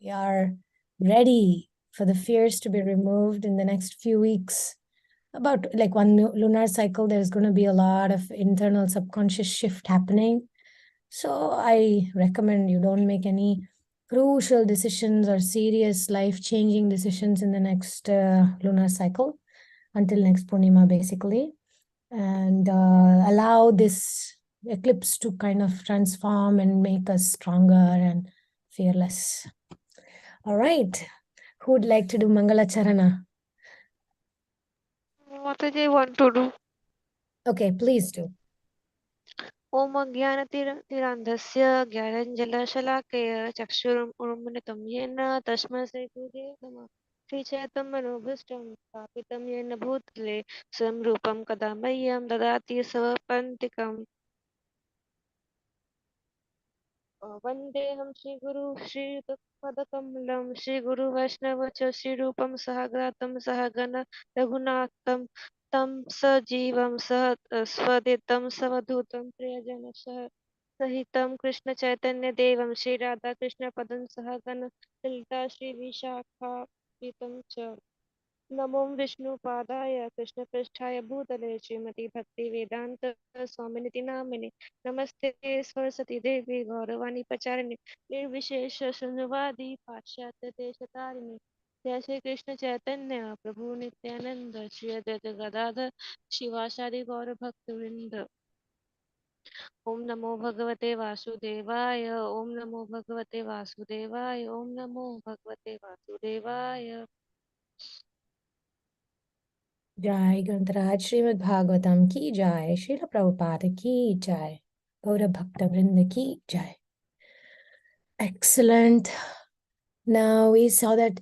We are ready for the fears to be removed in the next few weeks. About like one lunar cycle, there's going to be a lot of internal subconscious shift happening. So I recommend you don't make any crucial decisions or serious life-changing decisions in the next lunar cycle until next Purnima, basically, and allow this eclipse to kind of transform and make us stronger and fearless. All right. Who would like to do Mangala Charana? What did I want to do? Okay, please do. ॐ अज्ञानतिरन्धस्य ज्ञानञ्जनशलाकया चक्षुरुन्मिलितं येन तस्मै श्रीगुरुवे नमः श्रीचैतन्यमनोभीष्टं स्थापितं येन भूतले स्वयं रूपं कदा मह्यं ददाति स्वपन्तिकम् वन्देऽहं श्रीगुरु श्रीयुतपदकमलं श्रीगुरुवैष्णव च श्रीरूपं सहग्रातं सहगण रघुनाथं तं सजीवं स्वदितं सवधूतं प्रियजनसह सहितं कृष्णचैतन्यदेवं श्रीराधाकृष्णपदं सहगण ललिता श्रीविशाखान्वितं च नमो विष्णुपादाय कृष्णपृष्ठाय भूतले श्रीमती भक्तिवेदांत स्वामिनिति नामिने नमस्ते सरस्वती देवी गौरवाणी प्रचारिणे निर्विशेष शून्यवादी पाश्चात्य देशतारिणे जय श्री कृष्ण चैतन्य प्रभु नित्यानंद श्री अद्वैत गदाधर शिवासादि गौर भक्तवृंद ओम नमो भगवते वासुदेवाय ओम नमो भगवते वासुदेवाय ओम नमो भगवते वासुदेवाय Jai Grantaraj Srimad Bhagavatam ki jai, Srila Prabhupada ki jai, Gaura Bhakta Vrinda ki jai. Excellent. Now we saw that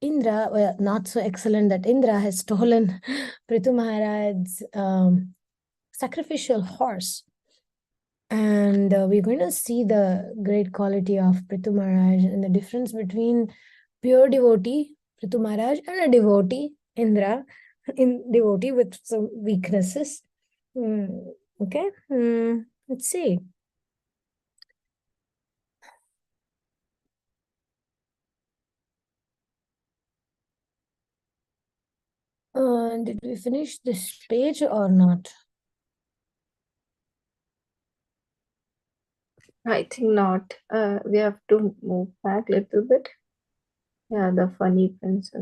Indra, well, not so excellent that Indra has stolen Prithu Maharaj's sacrificial horse. And we're going to see the great quality of Prithu Maharaj and the difference between pure devotee, Prithu Maharaj, and a devotee, Indra, in devotee with some weaknesses. Okay, let's see. Did we finish this page or not? I think not. We have to move back a little bit. Yeah, the funny prince, the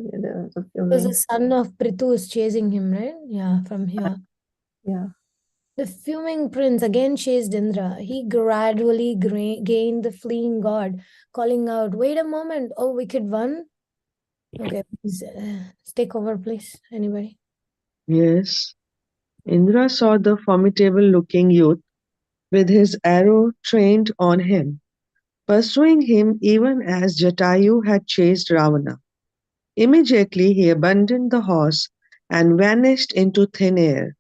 Because the fuming. son of Prithu is chasing him, right? Yeah, from here. Yeah. The fuming prince again chased Indra. He gradually gained the fleeing god, calling out, "Wait a moment, oh wicked one." Okay, please take over, please. Anybody? Yes. Indra saw the formidable-looking youth with his arrow trained on him, pursuing him even as Jatayu had chased Ravana. Immediately he abandoned the horse and vanished into thin air.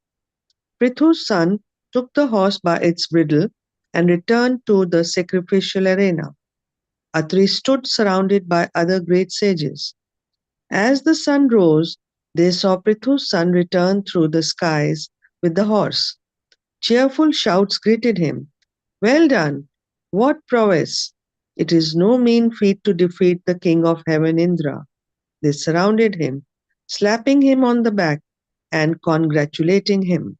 Prithu's son took the horse by its bridle and returned to the sacrificial arena. Atri stood surrounded by other great sages. As the sun rose, they saw Prithu's son return through the skies with the horse. Cheerful shouts greeted him. Well done! What prowess! It is no mean feat to defeat the king of heaven Indra. They surrounded him, slapping him on the back and congratulating him.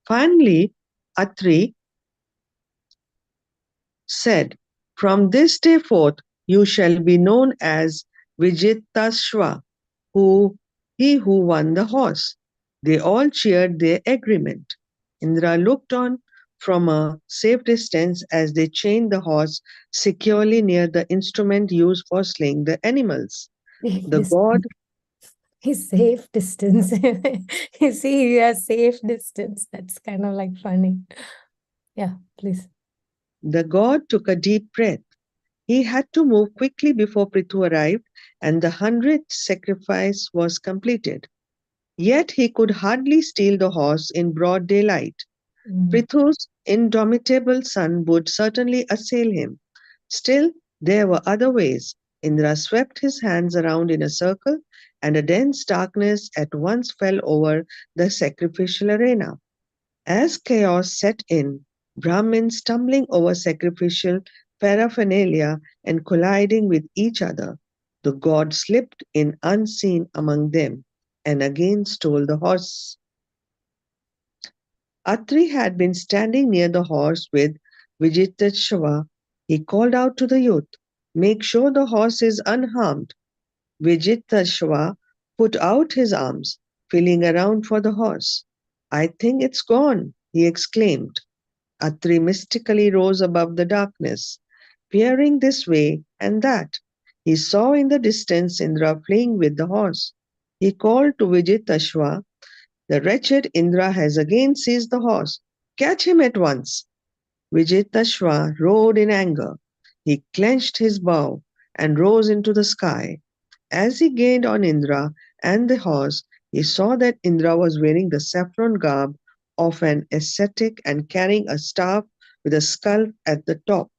Finally, Atri said, From this day forth you shall be known as Vijitasshva, he who won the horse. They all cheered their agreement. Indra looked on from a safe distance as they chained the horse securely near the instrument used for slaying the animals. The god He's safe distance. You see, he has safe distance. That's kind of like funny. Yeah, please. The god took a deep breath. He had to move quickly before Prithu arrived and the 100th sacrifice was completed. Yet he could hardly steal the horse in broad daylight. Prithu's indomitable son would certainly assail him. Still, there were other ways. Indra swept his hands around in a circle, and a dense darkness at once fell over the sacrificial arena. As chaos set in, Brahmins stumbling over sacrificial paraphernalia and colliding with each other. The god slipped in unseen among them and again stole the horse. Atri had been standing near the horse with Vijitashva. He called out to the youth, "Make sure the horse is unharmed." Vijitashva put out his arms, feeling around for the horse. "I think it's gone," he exclaimed. Atri mystically rose above the darkness, peering this way and that. He saw in the distance Indra playing with the horse. He called to Vijitashva, "The wretched Indra has again seized the horse. Catch him at once." Vijitashva roared in anger. He clenched his bow and rose into the sky. As he gained on Indra and the horse, he saw that Indra was wearing the saffron garb of an ascetic and carrying a staff with a skull at the top.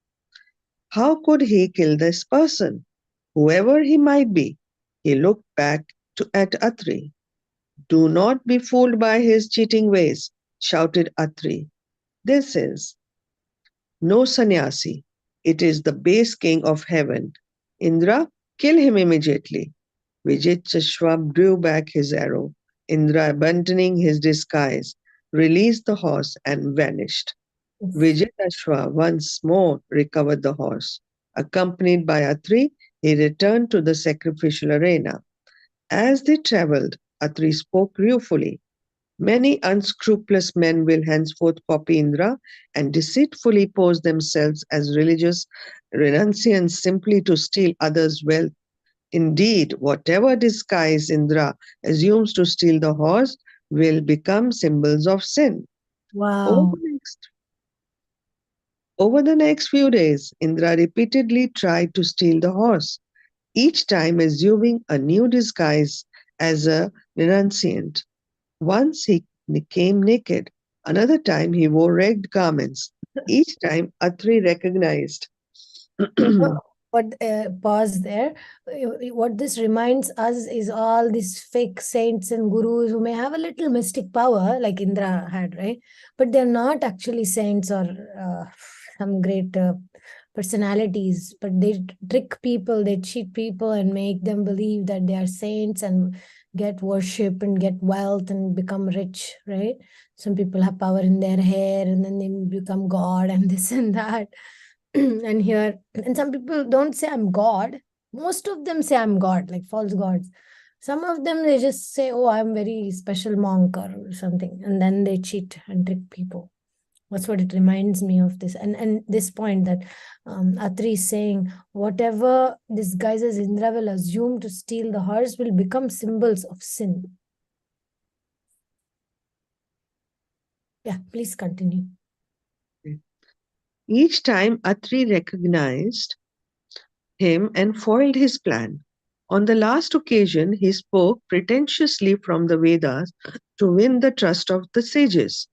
How could he kill this person? Whoever he might be. He looked back at Atri. "Do not be fooled by his cheating ways," shouted Atri. "This is no sannyasi. It is the base king of heaven. Indra, kill him immediately." Vijitashva drew back his arrow. Indra, abandoning his disguise, released the horse and vanished. Vijitashva once more recovered the horse. Accompanied by Atri, he returned to the sacrificial arena. As they traveled, Atri spoke ruefully. "Many unscrupulous men will henceforth copy Indra and deceitfully pose themselves as religious renunciants simply to steal others' wealth. Indeed, whatever disguise Indra assumes to steal the horse will become symbols of sin." Over Wow. the next Over the next few days, Indra repeatedly tried to steal the horse, each time assuming a new disguise as a renunciant. Once he came naked, another time he wore ragged garments. Each time Atri recognized. You know what, pause there. What this reminds us is all these fake saints and gurus who may have a little mystic power, like Indra had, right? But they're not actually saints or some great personalities, but they trick people, they cheat people and make them believe that they are saints and get worship and get wealth and become rich, right? Some people have power in their hair and then they become God and this and that. And here, and some people don't say I'm God. Most of them say I'm God, like false gods. Some of them they just say, oh, I'm very special monk or something, and then they cheat and trick people. That's what it reminds me of this. And this point that Atri is saying, whatever disguises Indra will assume to steal the horse will become symbols of sin. Yeah, please continue. Each time Atri recognized him and foiled his plan. On the last occasion, he spoke pretentiously from the Vedas to win the trust of the sages.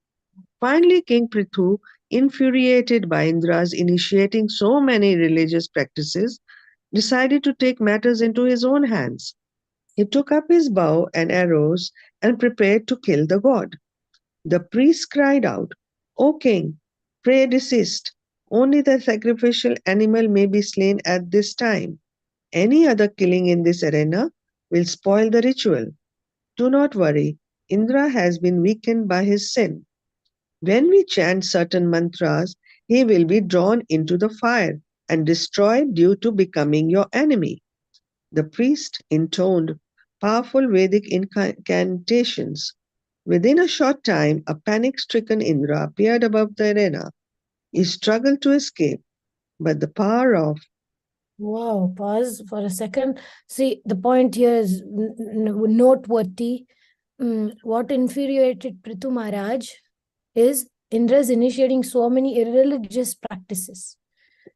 Finally, King Prthu, infuriated by Indra's initiating so many religious practices, decided to take matters into his own hands. He took up his bow and arrows and prepared to kill the god. The priests cried out, "O king, pray desist. Only the sacrificial animal may be slain at this time. Any other killing in this arena will spoil the ritual. Do not worry, Indra has been weakened by his sin. When we chant certain mantras, he will be drawn into the fire and destroyed due to becoming your enemy." The priest intoned powerful Vedic incantations. Within a short time, a panic-stricken Indra appeared above the arena. He struggled to escape, but the power of Wow, pause for a second. See, the point here is noteworthy. What infuriated Prithu Maharaj is Indra's initiating so many irreligious practices.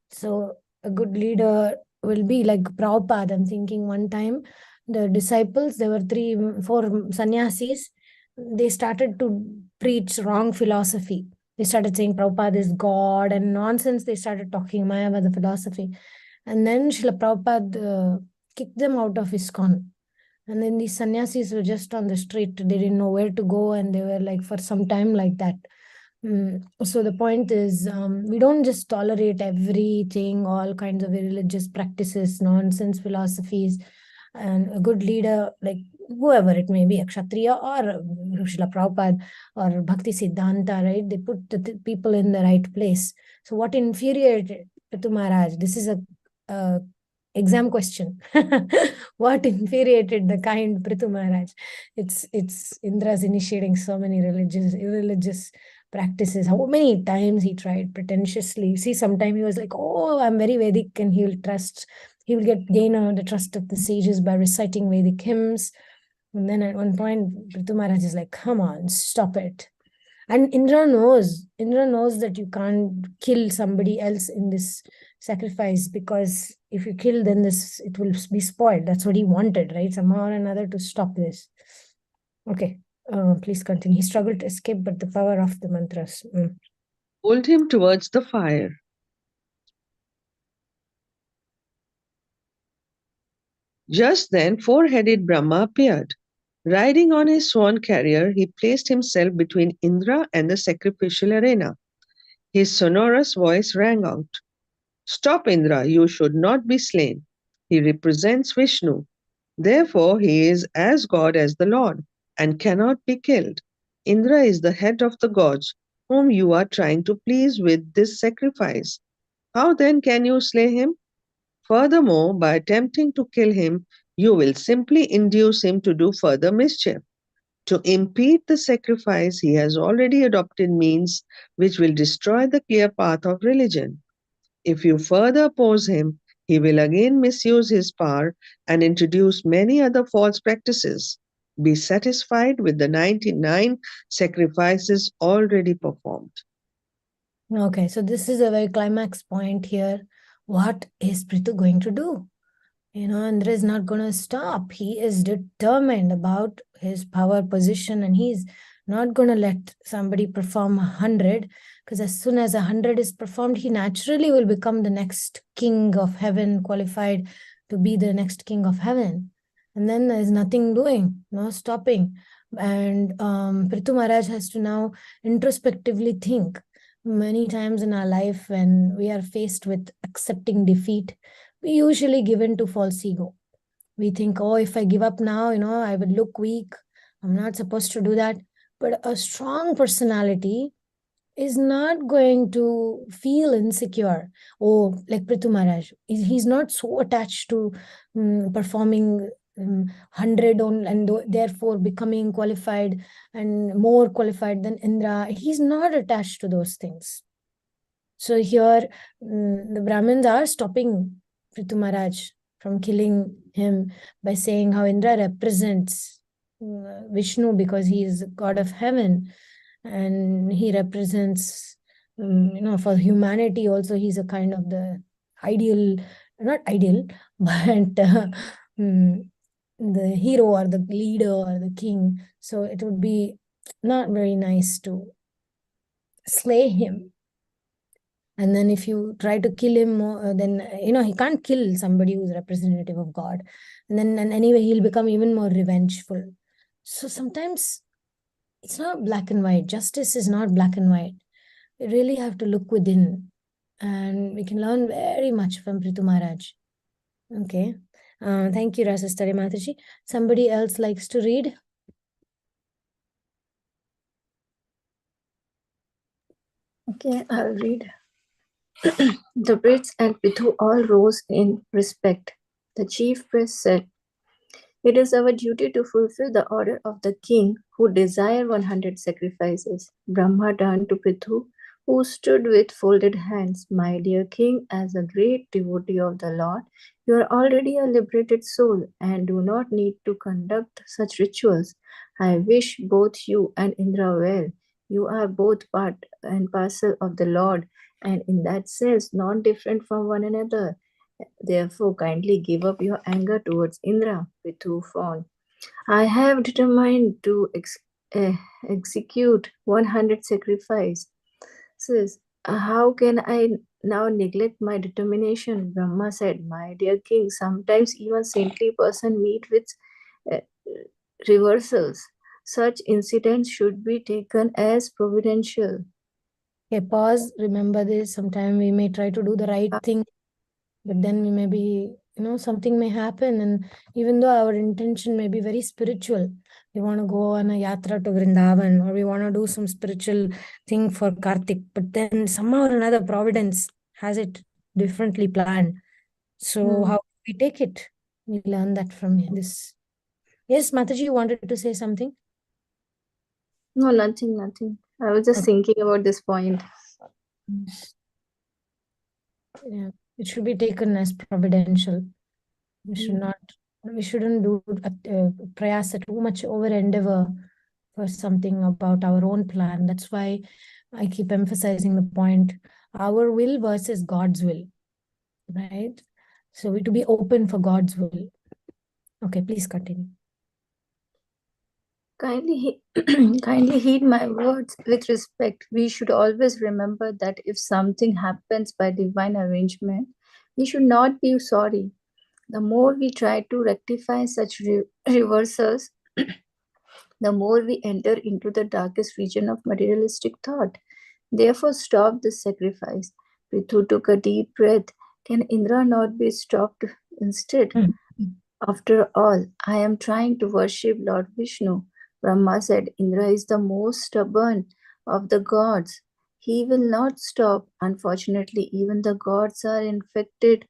So a good leader will be like Prabhupada. I'm thinking one time the disciples, there were four sannyasis, they started to preach wrong philosophy. They started saying Prabhupada is God and nonsense. They started talking Mayavada philosophy. And then Srila Prabhupada kicked them out of ISKCON. And then these sannyasis were just on the street. They didn't know where to go. And they were like for some time like that. So the point is, we don't just tolerate everything, all kinds of religious practices, nonsense philosophies, and a good leader, like whoever it may be, a Kshatriya or Srila Prabhupada or Bhakti Siddhanta, right? They put the people in the right place. So what infuriated Prithu Maharaj? This is a exam question. What infuriated the kind Prithu Maharaj? It's Indra's initiating so many irreligious practices. How many times he tried pretentiously. See, sometime he was like, oh, I'm very Vedic, and he will gain the trust of the sages by reciting Vedic hymns. And then at one point, Prithu Maharaj is like, come on, stop it. And Indra knows that you can't kill somebody else in this sacrifice, because if you kill, then it will be spoiled. That's what he wanted, right? Somehow or another to stop this. Okay, please continue. He struggled to escape, but the power of the mantras. Pulled him towards the fire. Just then, four-headed Brahma appeared. Riding on his swan carrier, he placed himself between Indra and the sacrificial arena. His sonorous voice rang out, "Stop, Indra, you should not be slain. He represents Vishnu. Therefore, he is as God as the Lord and cannot be killed. Indra is the head of the gods, whom you are trying to please with this sacrifice. How then can you slay him? Furthermore, by attempting to kill him, you will simply induce him to do further mischief. To impede the sacrifice he has already adopted means which will destroy the clear path of religion. If you further oppose him, he will again misuse his power and introduce many other false practices. Be satisfied with the 99 sacrifices already performed." Okay, so this is a very climax point here. What is Prithu going to do? Indra is not going to stop. He is determined about his power position, and he's not going to let somebody perform 100, because as soon as 100 is performed, he naturally will become the next king of heaven, qualified to be the next king of heaven. And then there's nothing doing, no stopping. And Prithu Maharaj has to now introspectively think. Many times in our life, when we are faced with accepting defeat, we usually give in to false ego. We think, oh, if I give up now, I would look weak. I'm not supposed to do that. But a strong personality is not going to feel insecure. Oh, like Prithu Maharaj, he's not so attached to performing 100 on, and therefore becoming qualified and more qualified than Indra. He's not attached to those things. So here, the Brahmins are stopping Prithu Maharaj from killing him by saying how Indra represents Vishnu, because he is god of heaven, and he represents, for humanity also, he's a kind of the ideal, not ideal, but the hero or the leader or the king. So it would be not very nice to slay him. And then if you try to kill him, then he can't kill somebody who's representative of God. And anyway, he'll become even more revengeful. So sometimes it's not black and white. Justice is not black and white. We really have to look within, and we can learn very much from Prithu Maharaj. Okay. Thank you, Rasastari Mataji. Somebody else likes to read? Okay, I'll read. The Brits and Prithu all rose in respect. The chief priest said, "It is our duty to fulfill the order of the king who desire 100 sacrifices." Brahma turned to Prithu, who stood with folded hands. "My dear king, as a great devotee of the Lord, you are already a liberated soul and do not need to conduct such rituals. I wish both you and Indra well. You are both part and parcel of the Lord, and in that sense not different from one another. Therefore, kindly give up your anger towards Indra." Prithu frowned. "I have determined to execute 100 sacrifices. How can I now neglect my determination?" Brahma said, "My dear king, sometimes even saintly person meet with uh, reversals. Such incidents should be taken as providential. Okay, pause, remember this. Sometime we may try to do the right thing, but then we may be, something may happen. And even though our intention may be very spiritual, we want to go on a yatra to Vrindavan, or we want to do some spiritual thing for Kartik, but then somehow or another Providence has it differently planned. So how we take it? We learn that from this. Yes, Mataji, you wanted to say something? No, nothing. I was just thinking about this point. Yeah, it should be taken as providential. We shouldn't do prayasa too much over endeavor for something about our own plan. That's why I keep emphasizing the point, our will versus God's will, right? So we to be open for God's will. Okay, please continue. Kindly heed my words with respect. We should always remember that if something happens by divine arrangement, we should not be sorry. The more we try to rectify such reversals, the more we enter into the darkest region of materialistic thought. Therefore, stop this sacrifice. Prithu took a deep breath. Can Indra not be stopped instead? After all, I am trying to worship Lord Vishnu. Brahma said, Indra is the most stubborn of the gods. He will not stop. Unfortunately, even the gods are infected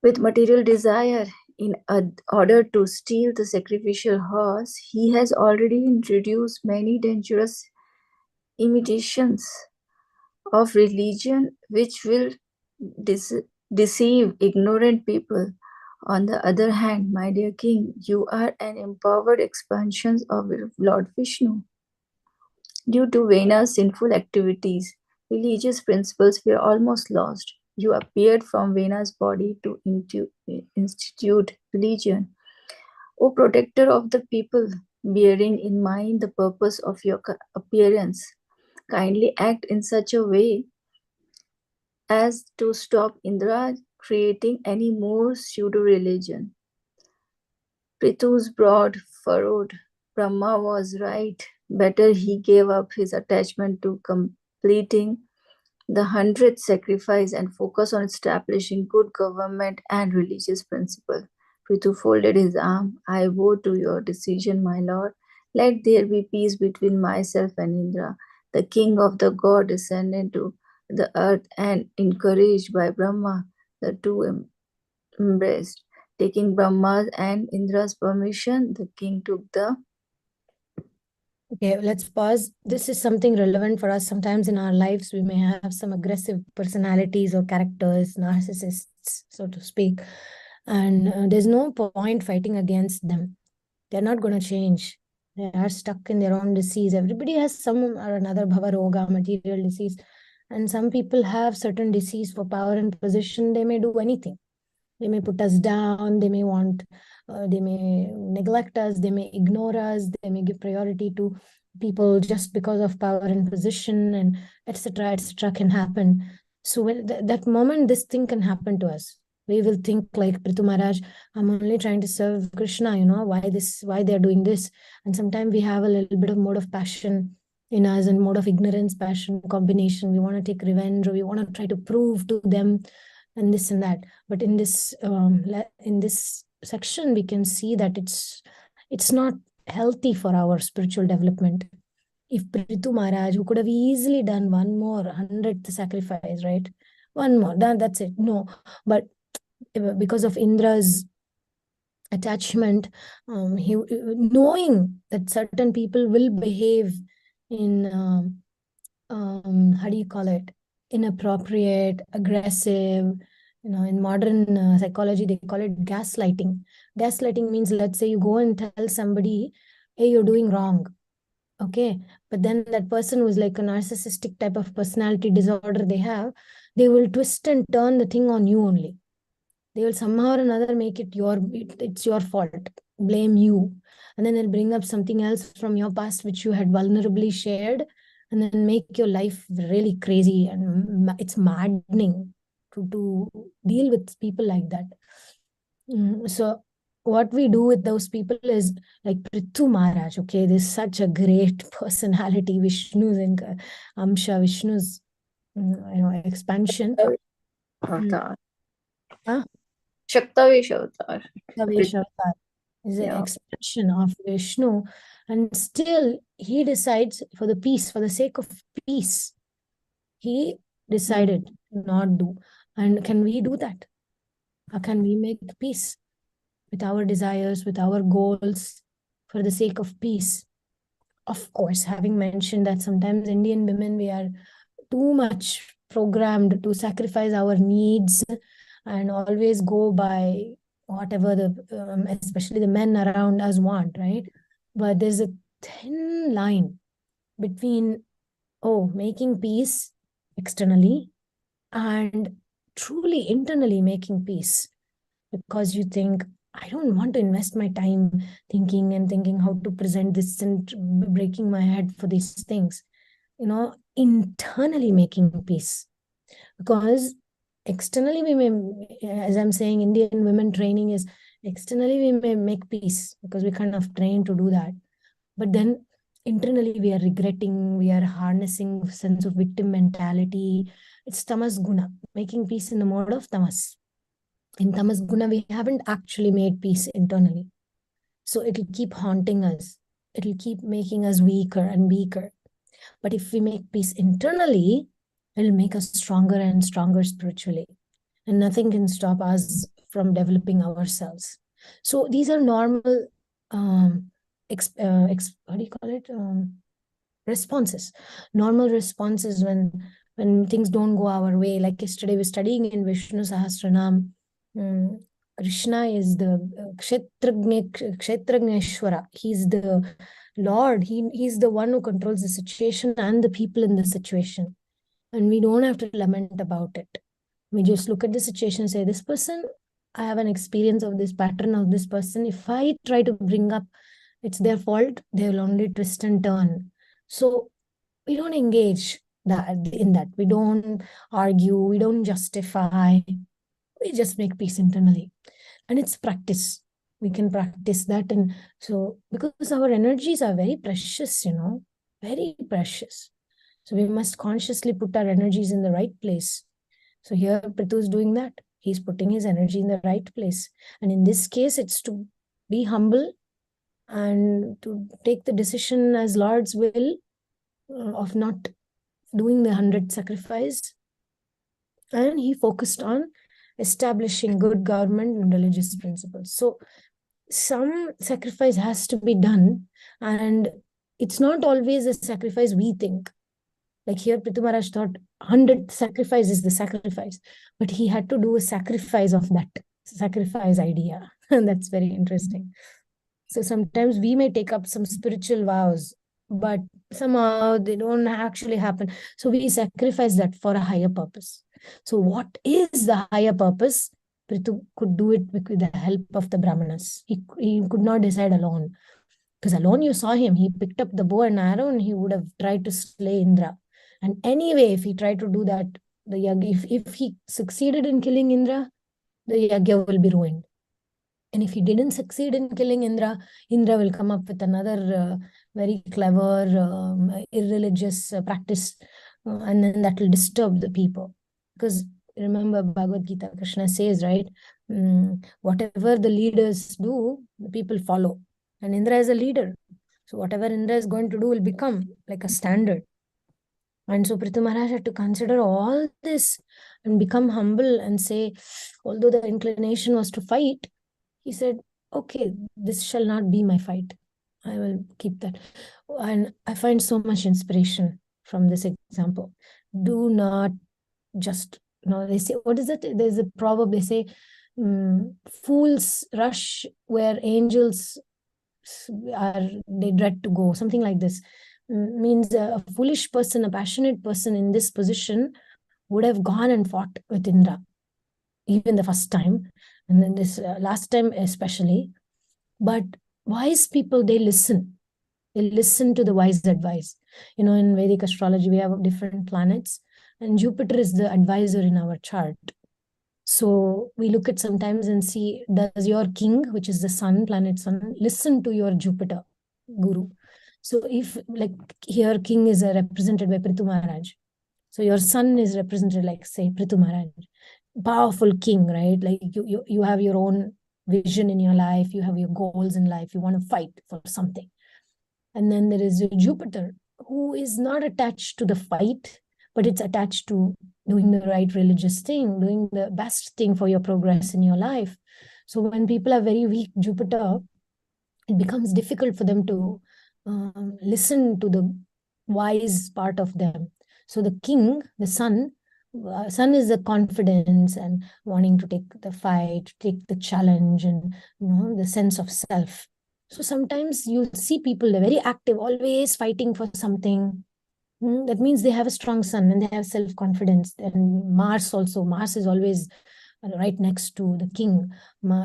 with material desire. In order to steal the sacrificial horse, he has already introduced many dangerous imitations of religion which will deceive ignorant people. On the other hand, my dear king, you are an empowered expansion of Lord Vishnu. Due to Vena's sinful activities, religious principles were almost lost. You appeared from Vena's body to institute religion. O protector of the people, bearing in mind the purpose of your appearance, kindly act in such a way as to stop Indra creating any more pseudo-religion. Prithu's broad furrowed. Brahma was right. Better he gave up his attachment to completing the 100th sacrifice and focus on establishing good government and religious principle. Prithu folded his arm. I bow to your decision, my lord. Let there be peace between myself and Indra. The king of the god descended to the earth and encouraged by Brahma, the two embraced. Taking Brahma's and Indra's permission, the king took the Okay, let's pause. This is something relevant for us. Sometimes in our lives, we may have some aggressive personalities or characters, narcissists, so to speak. And there's no point fighting against them. They're not going to change. They are stuck in their own disease. Everybody has some or another bhava roga, material disease. And some people have certain disease for power and position. They may do anything. They may put us down. They may neglect us. They may ignore us. They may give priority to people just because of power and position, and etc. can happen. So when that moment, this thing can happen to us. We will think like Prthu Maharaj, I'm only trying to serve Krishna, why they're doing this. And sometimes we have a little bit of mode of passion in us and mode of ignorance, passion combination. We want to take revenge, or we want to try to prove to them and this and that. But in this section, we can see that it's not healthy for our spiritual development. If Prithu Maharaj, who could have easily done one more 100th sacrifice, right? One more, that's it. No, but because of Indra's attachment, he knowing that certain people will behave in how do you call it, inappropriate, aggressive, in modern psychology they call it gaslighting. Gaslighting means, let's say you go and tell somebody, hey, you're doing wrong. Okay, but then that person who's like a narcissistic type of personality disorder they have, they will twist and turn the thing on you only. They will somehow or another make it's your fault, blame you, and then they'll bring up something else from your past which you had vulnerably shared, and then make your life really crazy. And it's maddening to deal with people like that. So what we do with those people is like Prthu Maharaj. Okay, there's such a great personality. Vishnu's in Amsha, Vishnu's expansion. Avatar. Huh? Shaktavesh Avatar. Shaktavesh Avatar is an Yeah. expansion of Vishnu, and still he decides for the peace, for the sake of peace, he decided to not do. And can we do that? How can we make peace with our desires, with our goals, for the sake of peace? Of course, having mentioned that sometimes Indian women, we are too much programmed to sacrifice our needs and always go by whatever especially the men around us want, right? But there's a thin line between, making peace externally and truly internally making peace, because you think, I don't want to invest my time thinking how to present this and breaking my head for these things. Internally making peace. Because externally we may, as I'm saying, Indian women training is externally we may make peace because we kind of trained to do that. But then internally we are regretting, we are harnessing sense of victim mentality. It's tamas guna, making peace in the mode of tamas. In tamas guna, we haven't actually made peace internally. So it'll keep haunting us. It'll keep making us weaker and weaker. But if we make peace internally, it'll make us stronger and stronger spiritually. And nothing can stop us from developing ourselves. So these are normal, what do you call it? Responses. Normal responses when things don't go our way. Like yesterday, we're studying in Vishnu Sahasranam. Krishna is the Kshetragneshwara. He's the Lord. He's the one who controls the situation and the people in the situation. And we don't have to lament about it. We just look at the situation and say, this person, I have an experience of this pattern of this person. If I try to bring up it's their fault, they will only twist and turn. So we don't engage in that. We don't argue. We don't justify. We just make peace internally. And it's practice. We can practice that. And so, because our energies are very precious, very precious. So we must consciously put our energies in the right place. So here Prthu is doing that. He's putting his energy in the right place. And in this case, it's to be humble and to take the decision as Lord's will of not doing the 100 sacrifice. And he focused on establishing good government and religious principles. So some sacrifice has to be done, and it's not always a sacrifice we think. Like here, Prthu Maharaj thought 100 sacrifice is the sacrifice, but he had to do a sacrifice of that sacrifice idea. And that's very interesting. So sometimes we may take up some spiritual vows, but somehow they don't actually happen. So we sacrifice that for a higher purpose. So what is the higher purpose? Prithu could do it with the help of the Brahmanas. He could not decide alone. Because alone you saw him, he picked up the bow and arrow and he would have tried to slay Indra. And anyway, if he tried to do that, the yagya, if he succeeded in killing Indra, the yagya will be ruined. And if he didn't succeed in killing Indra, Indra will come up with another very clever, irreligious practice, and then that will disturb the people. Because remember, Bhagavad Gita, Krishna says, right, whatever the leaders do, the people follow. And Indra is a leader. So whatever Indra is going to do will become like a standard. And so Prthu Maharaj had to consider all this and become humble and say, although the inclination was to fight, he said, okay, this shall not be my fight. I will keep that. And I find so much inspiration from this example. Do not just, they say, what is it? There's a proverb, they say, fools rush where angels they dread to go, something like this. Means a foolish person, a passionate person in this position would have gone and fought with Indra, even the first time, and then this last time especially. But wise people, they listen to the wise advice. In Vedic astrology we have different planets, and Jupiter is the advisor in our chart. So we look at sometimes and see, does your king, which is the sun, planet sun, listen to your Jupiter guru? So if like here king is represented by Prthu Maharaj. So your sun is represented like say Prthu Maharaj. Powerful king, right? Like you have your own vision in your life, you have your goals in life, you want to fight for something. And then there is Jupiter, who is not attached to the fight, but it's attached to doing the right religious thing, doing the best thing for your progress in your life. So when people are very weak Jupiter, it becomes difficult for them to listen to the wise part of them. So the king, the sun is the confidence and wanting to take the fight, take the challenge, and the sense of self. So sometimes you see people, they're very active, always fighting for something. That means they have a strong sun and they have self-confidence. And Mars also, Mars is always right next to the king,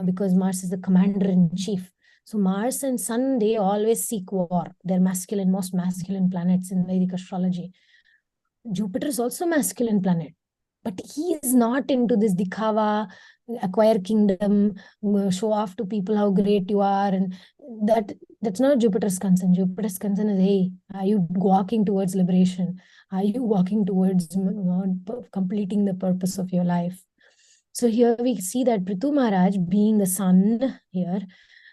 because Mars is the commander in chief. So Mars and Sun, they always seek war. They're masculine, most masculine planets in Vedic astrology. Jupiter is also masculine planet, but he is not into this dikhava, acquire kingdom, show off to people how great you are, and that's not Jupiter's concern. Jupiter's concern is, hey, are you walking towards liberation? Are you walking towards completing the purpose of your life? So here we see that Prthu Maharaj, being the sun here,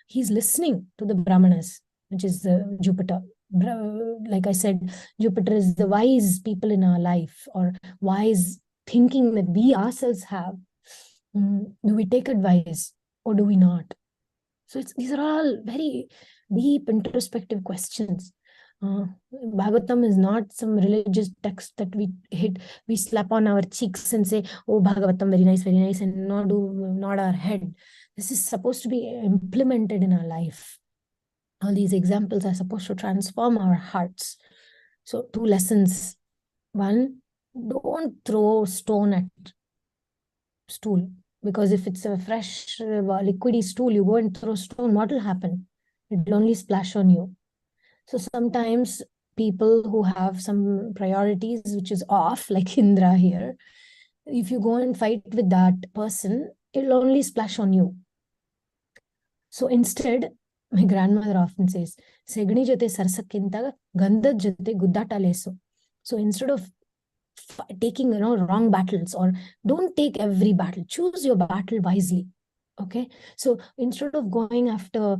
he's listening to the Brahmanas, which is Jupiter. Like I said, Jupiter is the wise people in our life, or wise thinking that we ourselves have. Do we take advice or do we not? So these are all very deep introspective questions. Bhagavatam is not some religious text that we slap on our cheeks and say, oh, Bhagavatam, very nice, and nod our head. This is supposed to be implemented in our life. All these examples are supposed to transform our hearts. So 2 lessons. 1, don't throw stone at stool, because if it's a fresh liquidy stool, you go and throw stone, what will happen? It will only splash on you. So sometimes people who have some priorities which is off, like Indra here, if you go and fight with that person, it will only splash on you. So instead, my grandmother often says, Segni jote sarsakkinta gandhad jote guddata leso. So instead of taking wrong battles, or don't take every battle, choose your battle wisely. Okay, so instead of going after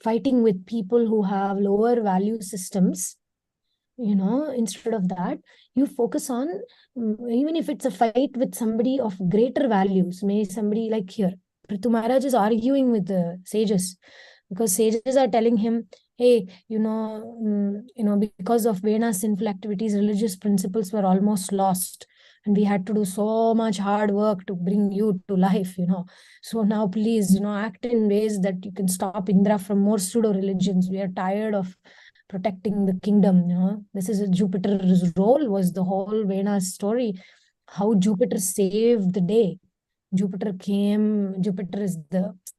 fighting with people who have lower value systems, instead of that, you focus on, even if it's a fight with somebody of greater values, may somebody like here, Prthu Maharaj is arguing with the sages, because sages are telling him, hey, because of Vena's sinful activities, religious principles were almost lost. And we had to do so much hard work to bring you to life, So now please, act in ways that you can stop Indra from more pseudo religions. We are tired of protecting the kingdom. This is Jupiter's role, was the whole Vena's story, how Jupiter saved the day. Jupiter is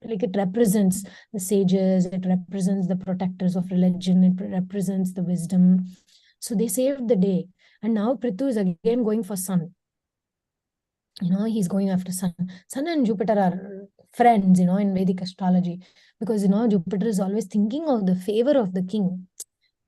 it represents the sages, it represents the protectors of religion, it represents the wisdom. So they saved the day. And now Prthu is again going for sun. He's going after sun. Sun and Jupiter are friends, in Vedic astrology, because, Jupiter is always thinking of the favor of the king.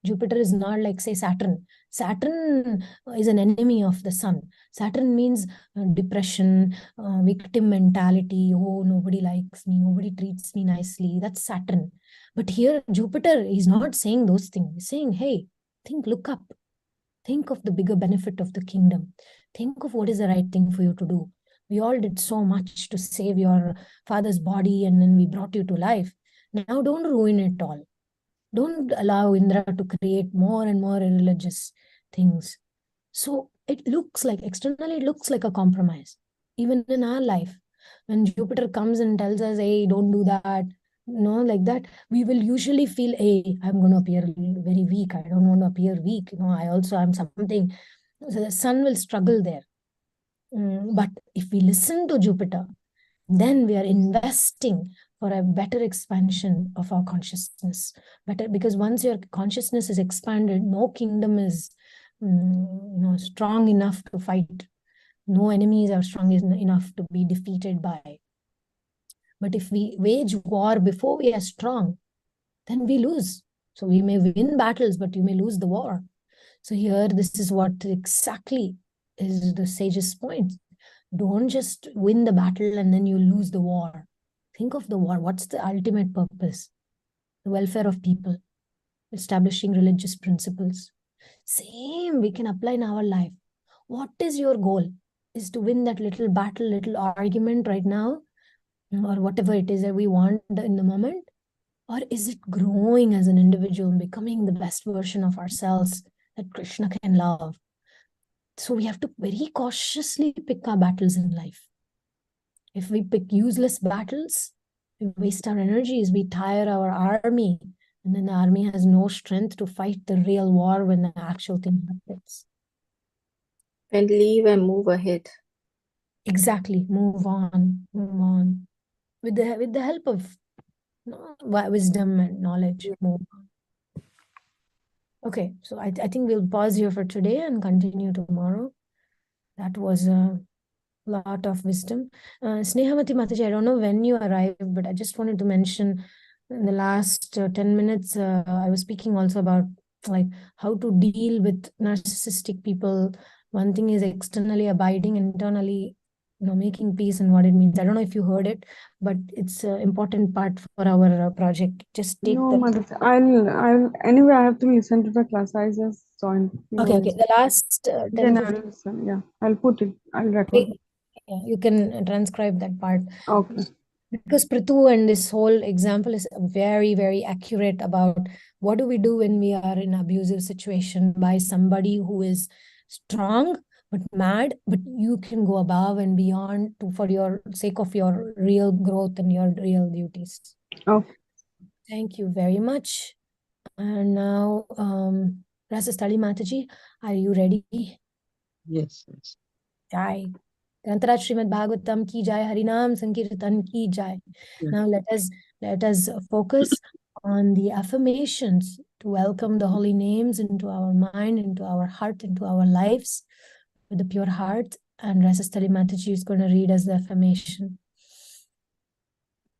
Jupiter is not like, say, Saturn. Saturn is an enemy of the sun. Saturn means depression, victim mentality. Oh, nobody likes me, nobody treats me nicely. That's Saturn. But here, Jupiter is not saying those things. He's saying, hey, look up. Think of the bigger benefit of the kingdom. Think of what is the right thing for you to do. We all did so much to save your father's body, and then we brought you to life. Now don't ruin it all. Don't allow Indra to create more and more irreligious things. So externally, it looks like a compromise. Even in our life, when Jupiter comes and tells us, hey, don't do that, like that, we will usually feel, hey, I'm going to appear very weak. I don't want to appear weak. I also am something. So the sun will struggle there. But if we listen to Jupiter, then we are investing for a better expansion of our consciousness. Because once your consciousness is expanded, no kingdom is strong enough to fight. No enemies are strong enough to be defeated by. But if we wage war before we are strong, then we lose. So we may win battles, but you may lose the war. So here, this is what exactly is the sage's point. Don't just win the battle and then you lose the war. Think of the war. What's the ultimate purpose? The welfare of people, establishing religious principles. Same we can apply in our life. What is your goal? Is to win that little battle, little argument right now, or whatever it is that we want in the moment? Or is it growing as an individual, becoming the best version of ourselves that Krishna can love? So we have to very cautiously pick our battles in life. If we pick useless battles, we waste our energies, we tire our army, and then the army has no strength to fight the real war when the actual thing happens. And leave and move ahead. Exactly. Move on. Move on. With the help of wisdom and knowledge. Move on. Okay, so I think we'll pause here for today and continue tomorrow. That was a lot of wisdom. Snehamati Mataji, I don't know when you arrived, but I just wanted to mention in the last 10 minutes, I was speaking also about like how to deal with narcissistic people. One thing is externally abiding, internally, making peace and what it means. I don't know if you heard it, but it's an important part for our project. Just take No, the Mother. Anyway, I have to listen to the class. I just joined. okay. The last 10, Then I 15 will listen. Yeah, I'll put it. I'll record it. yeah, you can transcribe that part. Okay. Because Prthu and this whole example is very, very accurate about what do we do when we are in abusive situation by somebody who is strong but mad, but you can go above and beyond for your sake of your real growth and your real duties. Okay. Thank you very much. And now, Rasastali Mataji, are you ready? Yes. Jai. Grantharaj Srimad Bhagavatam ki jai, Harinam Sankirtan ki jai. Yeah. Now let us focus on the affirmations to welcome the holy names into our mind, into our heart, into our lives with a pure heart. And Rasastali Mataji is going to read us the affirmation.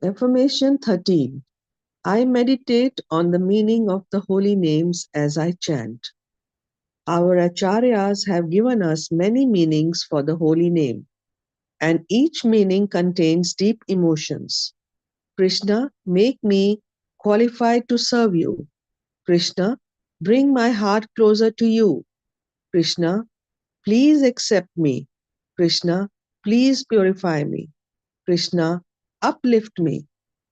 Affirmation 13. I meditate on the meaning of the holy names as I chant. Our acharyas have given us many meanings for the holy name, and each meaning contains deep emotions. Krishna, make me qualified to serve you. Krishna, bring my heart closer to you. Krishna, please accept me. Krishna, please purify me. Krishna, uplift me.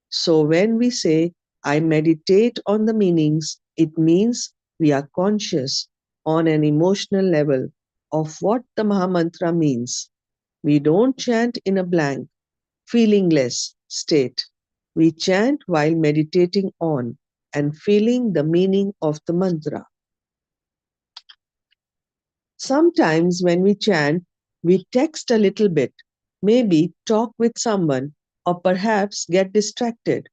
So when we say, I meditate on the meanings, it means we are conscious on an emotional level of what the Mahamantra means. We don't chant in a blank, feelingless state. We chant while meditating on and feeling the meaning of the mantra. Sometimes when we chant, we text a little bit, maybe talk with someone, or perhaps get distracted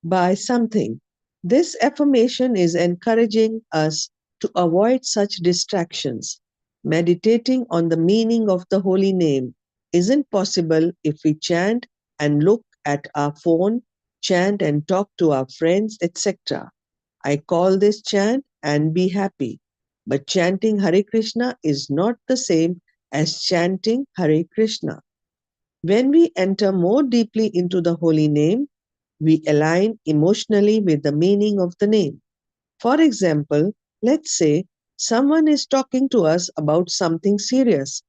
by something. This affirmation is encouraging us to avoid such distractions. Meditating on the meaning of the holy name isn't possible if we chant and look at our phone, chant and talk to our friends, etc. I call this chant and be happy. But chanting Hare Krishna is not the same as chanting Hare Krishna. When we enter more deeply into the holy name, we align emotionally with the meaning of the name. For example, let's say someone is talking to us about something serious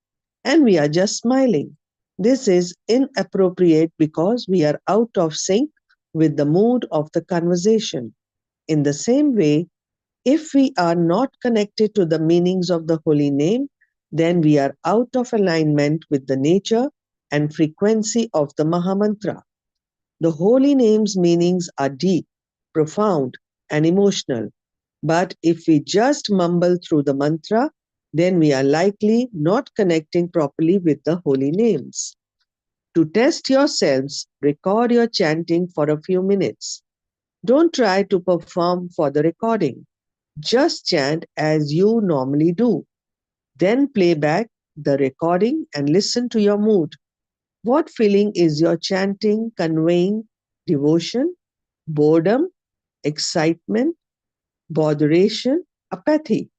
and we are just smiling. This is inappropriate because we are out of sync with the mood of the conversation. In the same way, if we are not connected to the meanings of the holy name, then we are out of alignment with the nature and frequency of the Mahamantra. The holy name's meanings are deep, profound, and emotional. But if we just mumble through the mantra, then we are likely not connecting properly with the holy names. To test yourselves, record your chanting for a few minutes. Don't try to perform for the recording. Just chant as you normally do. Then play back the recording and listen to your mood. What feeling is your chanting conveying? Devotion, boredom, excitement, botheration, apathy?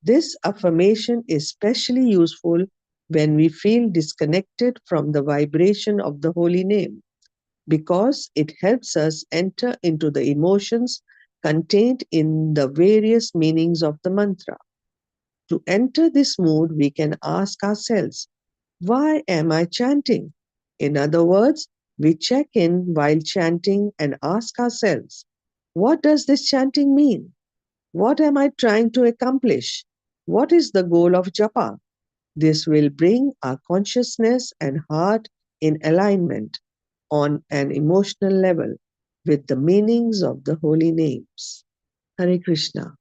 This affirmation is especially useful when we feel disconnected from the vibration of the holy name because it helps us enter into the emotions contained in the various meanings of the mantra. To enter this mood, we can ask ourselves, why am I chanting? In other words, we check in while chanting and ask ourselves, what does this chanting mean? What am I trying to accomplish? What is the goal of japa? This will bring our consciousness and heart in alignment on an emotional level with the meanings of the holy names. Hare Krishna.